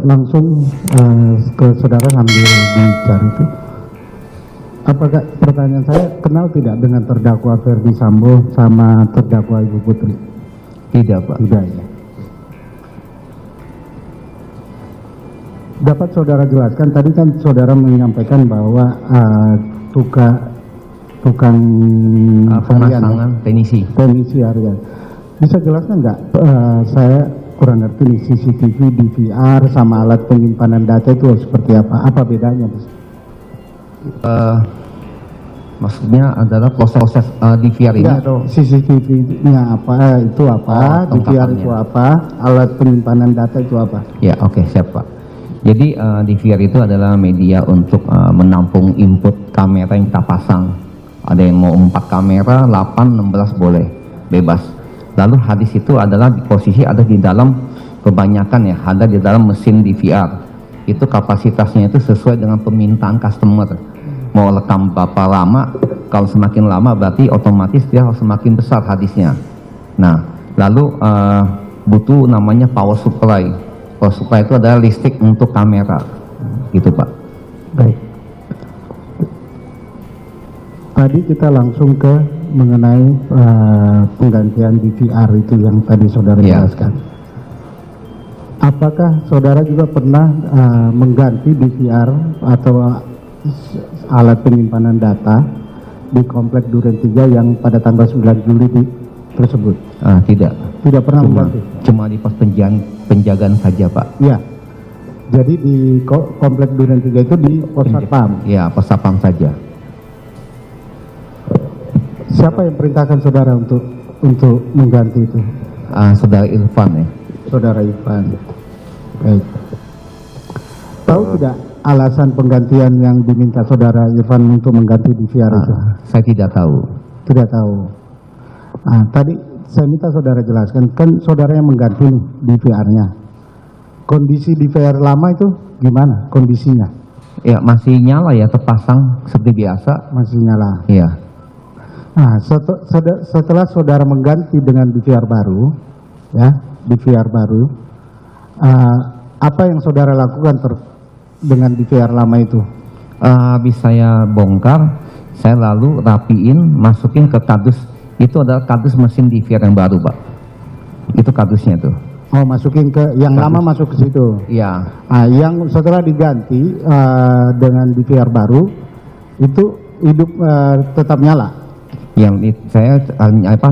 langsung ke saudara sambil bicara itu. Apakah, pertanyaan saya, kenal tidak dengan terdakwa Ferdi Sambo sama terdakwa Ibu Putri? Tidak, Pak. Tidak ya. Dapat saudara jelaskan, tadi kan saudara menyampaikan bahwa tukang pemasangan penisi harian. Bisa jelaskan nggak? Saya kurang ngerti nih, CCTV, DVR sama alat penyimpanan data itu seperti apa? Apa bedanya? Maksudnya adalah proses DVR ini atau CCTV-nya apa? Itu apa? DVR itu apa? Alat penyimpanan data itu apa? Ya, oke, siap, Pak. Jadi DVR itu adalah media untuk menampung input kamera yang kita pasang. Ada yang mau 4 kamera, 8, 16 boleh, bebas. Lalu hadis itu adalah di posisi ada di dalam, kebanyakan ya, ada di dalam mesin DVR. Itu kapasitasnya itu sesuai dengan permintaan customer. Mau rekam berapa lama, kalau semakin lama berarti otomatis dia harus semakin besar hadisnya. Nah, lalu butuh namanya power supply. Power supply itu adalah listrik untuk kamera, gitu Pak. Baik. Tadi kita langsung ke mengenai penggantian DVR itu yang tadi saudara jelaskan. Apakah saudara juga pernah mengganti DVR atau alat penyimpanan data di komplek Duren 3 yang pada tanggal 9 Juli tersebut? Tidak. Tidak pernah mengganti? Cuma di pos penjagaan saja, Pak. Iya. Jadi di komplek Duren 3 itu di pos satpam? Iya, pos satpam saja. Siapa yang perintahkan saudara untuk mengganti itu? Saudara Irfan ya. Saudara Irfan. Baik. Tahu tidak alasan penggantian yang diminta saudara Irfan untuk mengganti DVR itu? Saya tidak tahu. Tidak tahu. Tadi saya minta saudara jelaskan, kan saudara yang mengganti nih DVR-nya. Kondisi DVR lama itu gimana kondisinya? Ya, masih nyala ya, terpasang seperti biasa. Masih nyala. Iya. Nah, setelah saudara mengganti dengan DVR baru, ya, DVR baru, apa yang saudara lakukan dengan DVR lama itu? Habis saya bongkar, saya lalu rapiin, masukin ke kardus. Itu adalah kardus mesin DVR yang baru, Pak. Itu kardusnya tuh. Oh, masukin ke yang kardus lama, masuk ke situ. Iya. Yang setelah diganti dengan DVR baru, itu hidup tetap nyala. Yang saya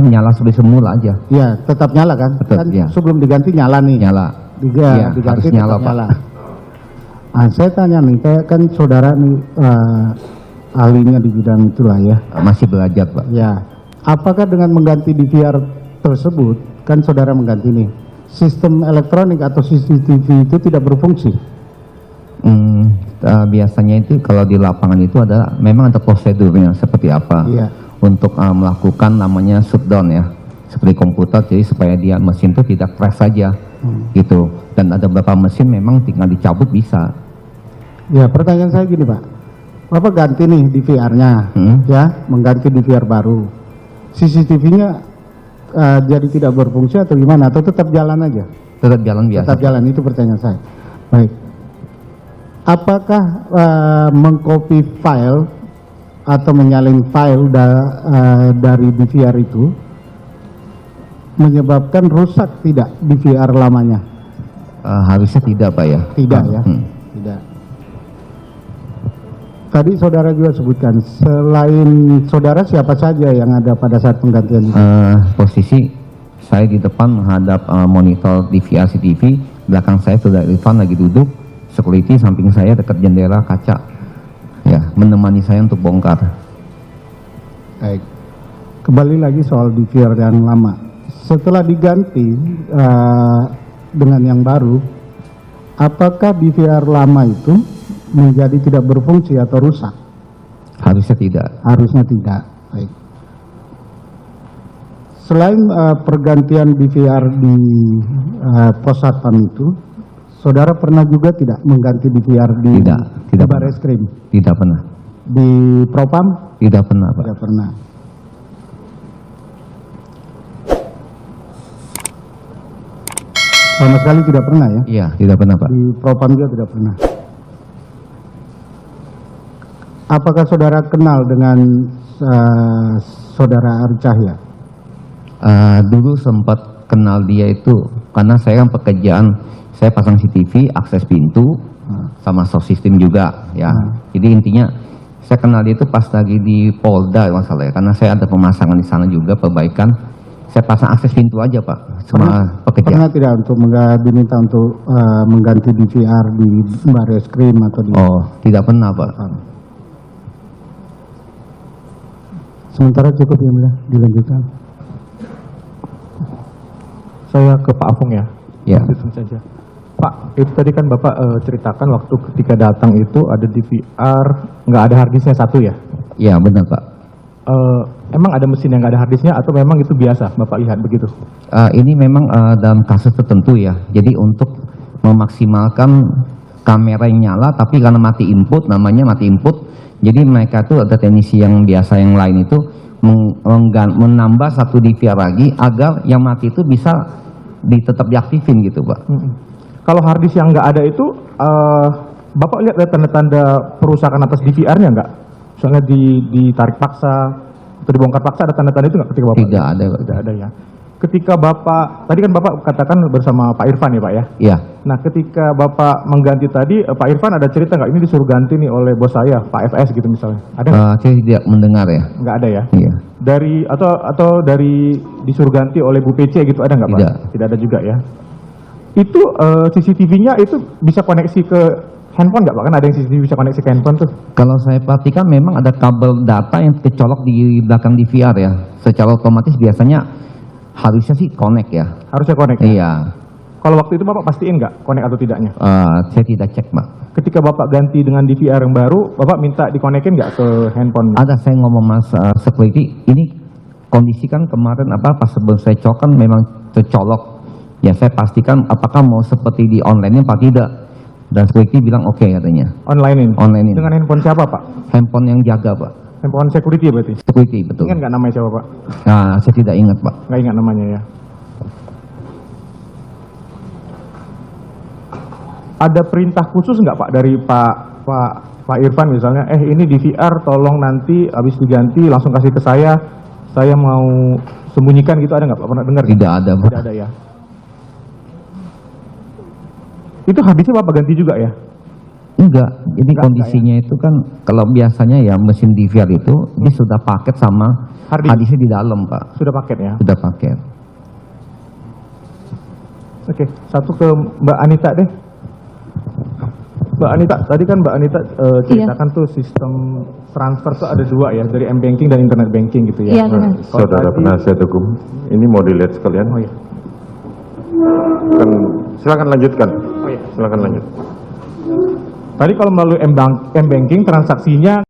nyala seperti semula aja. Iya, tetap nyala kan? Betul, kan ya. Sebelum diganti nyala nih. Nyala. Ya, diganti harus nyala, Pak. nyala. Saya tanya nih, kan saudara nih ahlinya di bidang itulah ya. Masih belajar, Pak. Ya. Apakah dengan mengganti DVR tersebut, kan saudara mengganti nih, sistem elektronik atau CCTV itu tidak berfungsi? Biasanya itu kalau di lapangan itu ada, memang ada prosedurnya seperti apa. Iya. Untuk melakukan namanya shutdown ya, seperti komputer, jadi supaya dia mesin itu tidak crash saja, gitu. Dan ada beberapa mesin memang tinggal dicabut bisa. Ya, pertanyaan saya gini Pak, Bapak ganti nih DVR-nya, ya, mengganti DVR baru, CCTV-nya jadi tidak berfungsi atau gimana? Atau tetap jalan aja? Tetap jalan biasa. Tetap jalan, itu pertanyaan saya. Baik. Apakah mengcopy file atau menyalin file dari DVR itu menyebabkan rusak tidak DVR lamanya? Harusnya tidak, Pak ya. Tidak ya. Tidak. Tadi saudara juga sebutkan, selain saudara siapa saja yang ada pada saat penggantian itu? Posisi saya di depan menghadap monitor DVR CCTV, belakang saya saudara Irfan lagi duduk, security samping saya dekat jendela kaca, ya, menemani saya untuk bongkar. Baik. Kembali lagi soal DVR yang lama. Setelah diganti dengan yang baru, apakah DVR lama itu menjadi tidak berfungsi atau rusak? Harusnya tidak. Harusnya tidak. Baik. Selain pergantian DVR di pos satpam itu, saudara pernah juga tidak mengganti DVR di Barreskrim? Tidak pernah. Di Propam? Tidak pernah, Pak. Tidak pernah. Sama sekali tidak pernah ya? Iya, tidak pernah Pak. Di Propam juga tidak pernah. Apakah saudara kenal dengan saudara Ari Cahya? Dulu sempat kenal dia itu karena saya kan pekerjaan, saya pasang CCTV, akses pintu, sama sound system juga ya. Jadi intinya saya kenal dia itu pas lagi di Polda masalah ya, karena saya ada pemasangan di sana juga, perbaikan. Saya pasang akses pintu aja Pak, sama pekerjaan. Pernah tidak untuk diminta untuk mengganti DVR di Barreskrim atau di... Oh, tidak pernah Pak. Sementara cukup ya, mulia, dilanjutkan. Saya ke Pak Afung ya. Ya. Langsung saja. Pak, itu tadi kan Bapak ceritakan waktu ketika datang itu ada DVR, nggak ada harddisknya satu ya? Iya benar Pak. Emang ada mesin yang nggak ada harddisknya atau memang itu biasa Bapak lihat begitu? Ini memang dalam kasus tertentu ya. Jadi untuk memaksimalkan kamera yang nyala, tapi karena mati input, namanya mati input. Jadi mereka tuh ada teknisi yang biasa yang lain itu menambah satu DVR lagi agar yang mati itu bisa tetap diaktifin gitu Pak. Kalau harddisk yang nggak ada itu, Bapak lihat ada tanda-tanda perusakan atas DVR-nya nggak? Misalnya ditarik paksa atau dibongkar paksa, ada tanda-tanda itu nggak ketika Bapak? Tidak ada Pak. Tidak ada ya. Ketika Bapak, tadi kan Bapak katakan bersama Pak Irfan ya Pak ya? Iya. Nah ketika Bapak mengganti tadi, Pak Irfan ada cerita nggak ini disuruh ganti nih oleh bos saya, Pak FS gitu misalnya? Ada nggak? Saya tidak mendengar ya. Nggak ada ya? Iya. Dari atau dari disuruh ganti oleh Bu PC gitu ada nggak Pak? Tidak. Tidak ada juga ya. Itu CCTV-nya itu bisa koneksi ke handphone nggak Pak? Kan ada yang CCTV bisa koneksi ke handphone tuh. Kalau saya perhatikan memang ada kabel data yang kecolok di belakang DVR ya. Secara otomatis biasanya harusnya sih connect ya. Harusnya connect. Iya. Kalau waktu itu Bapak pastiin nggak connect atau tidaknya? Saya tidak cek Pak. Ketika Bapak ganti dengan DVR yang baru, Bapak minta dikonekin nggak ke handphone? Ada saya ngomong mas security, ini kondisi kan kemarin pas sebelum saya cek kan memang tercolok. Ya saya pastikan apakah mau seperti di online apa tidak. Dan security bilang oke katanya. Online-in? Online-in. Dengan handphone siapa Pak? Handphone yang jaga Pak. Handphone security ya berarti? Security betul. Ingat nggak namanya siapa Pak? Saya tidak ingat Pak. Nggak ingat namanya ya. Ada perintah khusus nggak Pak dari Pak Irfan misalnya, ini DVR tolong nanti habis diganti langsung kasih ke saya mau sembunyikan gitu, ada nggak Pak? Pernah dengar? Tidak ada Pak. Tidak ada ya. Itu harddisknya Bapak ganti juga ya? Enggak, ini Enggak, kondisinya itu kan kalau biasanya ya mesin DVR itu dia sudah paket sama harddisknya di dalam Pak. Sudah paket ya? Sudah paket. Oke, satu ke Mbak Anita deh. Mbak Anita, tadi kan Mbak Anita ceritakan tuh sistem transfer tuh ada dua ya, dari M-Banking dan Internet Banking gitu ya. Iya, benar. Kalau Saudara tadi- penasihat hukum, ini mau dilihat sekalian. Oh iya. Kan, silakan lanjutkan. Oh iya. Silakan lanjut. Tadi kalau melalui M-Banking transaksinya